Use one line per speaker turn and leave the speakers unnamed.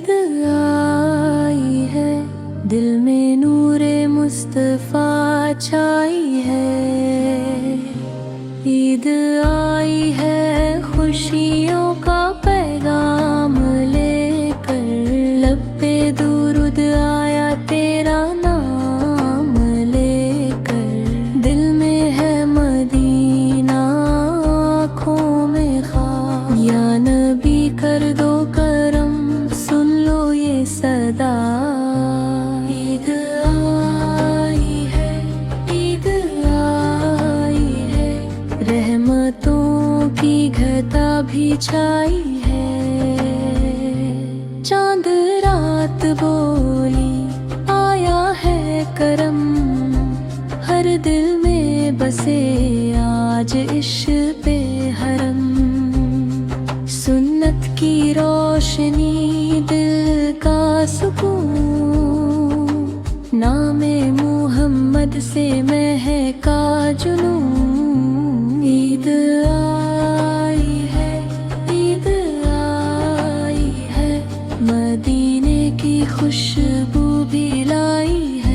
ईद आई है, दिल में नूरे मुस्तफा छाई है। ईद आई है खुशियों का पैगाम लेकर, लब पे दुरूद आया तेरा नाम लेकर। दिल में है मदीना, आँखों में ख्वाब, या नबी कर दो करम, सुन लो ये सदा। ईद आई है, ईद आई है, रहमतों की घटा भी छाई है। चांद रात बोली आया है करम, हर दिल में बसे आज इश्क़ पे हरम। सुन्नत की रोशनी दिल का सुकून, नामे मुहम्मद से महका जुनून। ईद आई है, ईद आई है, मदीने की खुशबू भी लाई है।